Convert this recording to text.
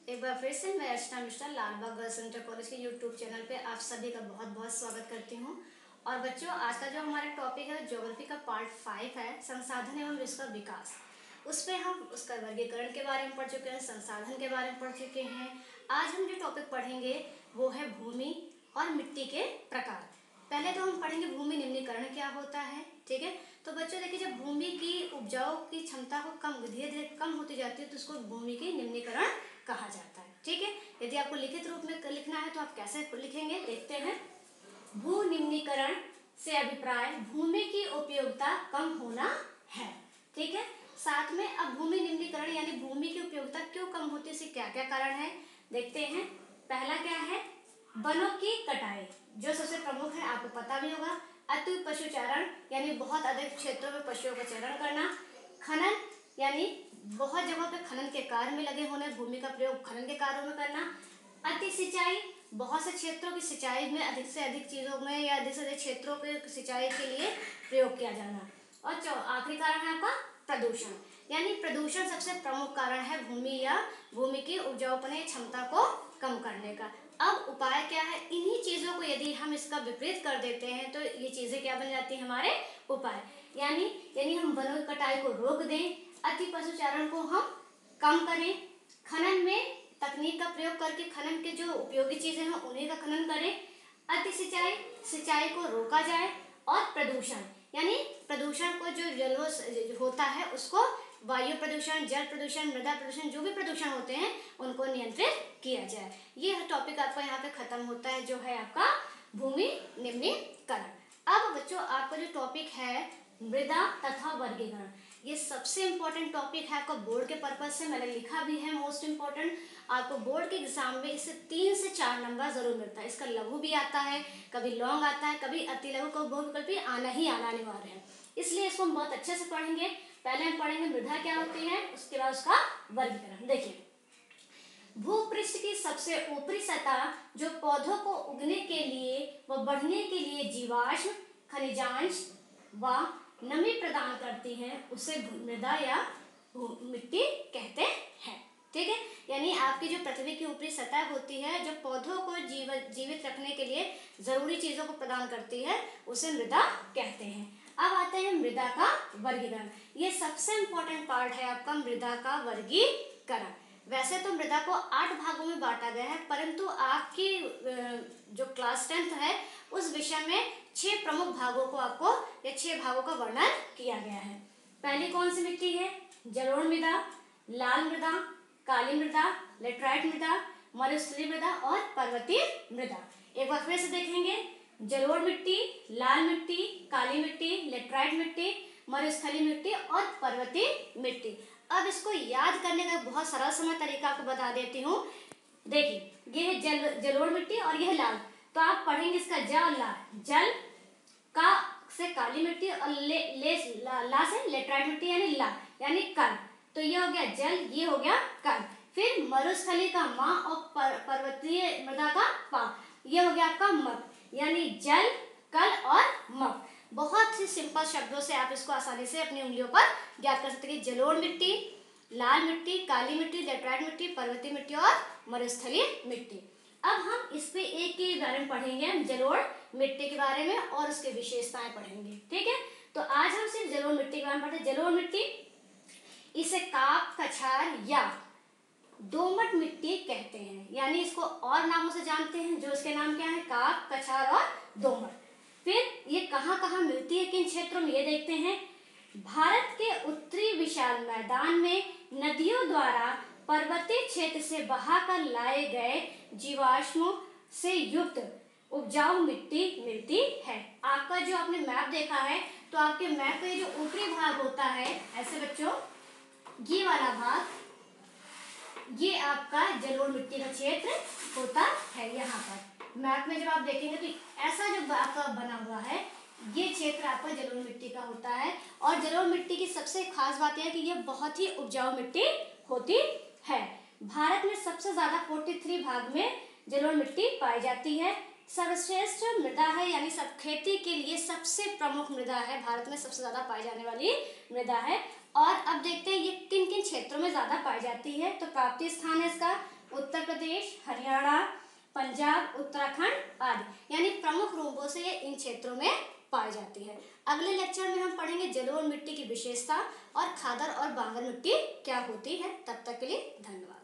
एक बार फिर से मैं Archana Mishra Lalbagh girls inter college के यूट्यूब चैनल पे आप सभी का बहुत बहुत स्वागत करती हूँ। और बच्चों, आज का जो हमारा टॉपिक है ज्योग्राफी का पार्ट 5 है, संसाधन एवं इसका विकास। उस पर हम उसका वर्गीकरण के बारे में पढ़ चुके हैं, संसाधन के बारे में पढ़ चुके हैं। आज हम जो टॉपिक पढ़ेंगे वो है भूमि और मिट्टी के प्रकार। पहले तो हम पढ़ेंगे भूमि निम्नीकरण क्या होता है। ठीक है, तो बच्चों देखिए, जब भूमि की उपजाऊ की क्षमता को धीरे धीरे कम होती जाती है तो उसको भूमि की निम्नीकरण कहा जाता है। ठीक है, यदि आपको लिखित रूप में लिखना है तो आप कैसे लिखेंगे, देखते हैं। भू निम्नीकरण से अभिप्राय भूमि की उपयोगिता कम होना है। ठीक है, साथ में अब भूमि निम्नीकरण यानी भूमि की उपयोगिता क्यों कम होती है, इसके क्या क्या कारण है देखते हैं। पहला क्या है, वनों की कटाई, जो सबसे प्रमुख है, आपको पता भी होगा। अति पशुचारण यानी बहुत अधिक क्षेत्रों में पशुओं का चरण करना। खनन यानी बहुत जगहों पे खनन के कार्य में लगे होने, भूमि का प्रयोग खनन के कार्यों में करना। अति सिंचाई, बहुत से क्षेत्रों की सिंचाई में अधिक से अधिक चीजों में या अधिक से अधिक क्षेत्रों के सिंचाई के लिए प्रयोग किया जाना। और आखिरी कारण है आपका प्रदूषण, यानी प्रदूषण सबसे प्रमुख कारण है भूमि की उपजाऊपन क्षमता को कम करने का। अब उपाय क्या है, इन्हीं चीजों को यदि हम इसका विपरीत कर देते हैं तो ये चीजें क्या बन जाती हैं, हमारे उपाय। यानी हम वनों की कटाई को रोक दें, अति पशुचारण को हम कम करें, खनन में तकनीक का प्रयोग करके खनन के जो उपयोगी चीजें हैं उन्हीं का खनन करें, अति सिंचाई को रोका जाए, और प्रदूषण यानी प्रदूषण को जो होता है उसको वायु प्रदूषण, जल प्रदूषण, मृदा प्रदूषण, जो भी प्रदूषण होते हैं उनको नियंत्रित किया जाए। ये टॉपिक आपका यहाँ पे खत्म होता है, जो है आपका भूमि निम्नीकरण। अब बच्चों, आपका जो टॉपिक है मृदा तथा वर्गीकरण, ये सबसे इम्पोर्टेंट टॉपिक है आपका बोर्ड के पर्पज से। मैंने लिखा भी है मोस्ट इम्पोर्टेंट। आपको बोर्ड के एग्जाम में इससे 3 से 4 नंबर जरूर मिलता है। इसका लघु भी आता है, कभी लॉन्ग आता है, कभी अति लघु का बहुविकल्प भी आना अनिवार्य है। इसलिए इसको हम बहुत अच्छे से पढ़ेंगे। पहले हम पढ़ेंगे मृदा क्या होती है, उसके बाद उसका वर्गीकरण। देखिए, भूपृष्ठ की सबसे ऊपरी सतह जो पौधों को उगने के लिए व बढ़ने के लिए जीवाश्म, खनिजांश व नमी प्रदान करती है, उसे मृदा या मिट्टी कहते हैं। ठीक है, यानी आपकी जो पृथ्वी की ऊपरी सतह होती है, जो पौधों को जीवित रखने के लिए जरूरी चीजों को प्रदान करती है, उसे मृदा कहते हैं। अब आते हैं मृदा का वर्गीकरण। ये सबसे इंपॉर्टेंट पार्ट है आपका मृदा का वर्गीकरण। वैसे तो मृदा को 8 भागों में बांटा गया है, परंतु आपकी जो क्लास 10th है उस विषय में 6 प्रमुख भागों को आपको या 6 भागों का वर्णन किया गया है। पहली कौन सी मिट्टी है, जलोढ़ मृदा, लाल मृदा, काली मृदा, लेटराइट मृदा, मरुस्थलीय मृदा और पर्वतीय मृदा। एक बार फिर से देखेंगे, जलोढ़ मिट्टी, लाल मिट्टी, काली मिट्टी, लेटराइट मिट्टी, मरुस्थलीय मिट्टी और पर्वतीय मिट्टी। अब इसको याद करने का बहुत सरल समय तरीका आपको बता देती हूँ। देखिए, ये है जलोढ़ मिट्टी और यह लाल, तो आप पढ़ेंगे इसका ज और ला। जल का से काली मिट्टी और ला से लेटराइट मिट्टी यानी ला यानी कल, तो ये हो गया जल, ये हो गया कल। फिर मरुस्थली का मा और पर्वतीय मृदा का पा, ये हो गया आपका मक, यानी जल, कल और मक। बहुत ही सिंपल शब्दों से आप इसको आसानी से अपनी उंगलियों पर याद कर सकते हैं। जलोढ़ मिट्टी, लाल मिट्टी, काली मिट्टी, लेटराइट मिट्टी, पर्वतीय मिट्टी और मरुस्थलीय मिट्टी। अब हम इस पे एक के बारे में पढ़ेंगे, हम जलोढ़ मिट्टी के बारे में और उसके विशेषताएं पढ़ेंगे। ठीक है, तो आज हम सिर्फ जलोढ़ मिट्टी के बारे में पढ़ते हैं। जलोढ़ मिट्टी, इसे काप, कछार या दोमट मिट्टी कहते हैं, यानी इसको और नामों से जानते हैं, जो इसके नाम क्या है, काप, कछार और दोमट। फिर ये कहाँ कहाँ मिलती है, किन क्षेत्रों में, ये देखते हैं। भारत के उत्तरी विशाल मैदान में नदियों द्वारा पर्वतीय क्षेत्र से बहाकर लाए गए जीवाश्मों से युक्त उपजाऊ मिट्टी मिलती है। आपका जो आपने मैप देखा है, तो आपके मैप का जो ऊपरी भाग होता है ऐसे बच्चों, ये वाला भाग, ये आपका जलोढ़ मिट्टी का क्षेत्र होता है। यहाँ पर मैप में जब आप देखेंगे तो ऐसा जो आपका बना हुआ है, ये क्षेत्र आपका जलोढ़ मिट्टी का होता है। और जलोढ़ मिट्टी की सबसे खास बात यह है कि यह बहुत ही उपजाऊ मिट्टी होती है। भारत में सबसे ज्यादा 43 भाग में जलोढ़ मिट्टी पाई जाती है। सर्वश्रेष्ठ मृदा है, यानी सब खेती के लिए सबसे प्रमुख मृदा है, भारत में सबसे ज्यादा पाई जाने वाली मृदा है। और अब देखते हैं ये किन किन क्षेत्रों में ज्यादा पाई जाती है। तो प्राप्ति स्थान है इसका उत्तर प्रदेश, हरियाणा, पंजाब, उत्तराखंड आदि, यानी प्रमुख रूपों से ये इन क्षेत्रों में पाई जाती है। अगले लेक्चर में हम पढ़ेंगे जलोढ़ मिट्टी की विशेषता और खादर और बांगर मिट्टी क्या होती है। तब तक के लिए धन्यवाद।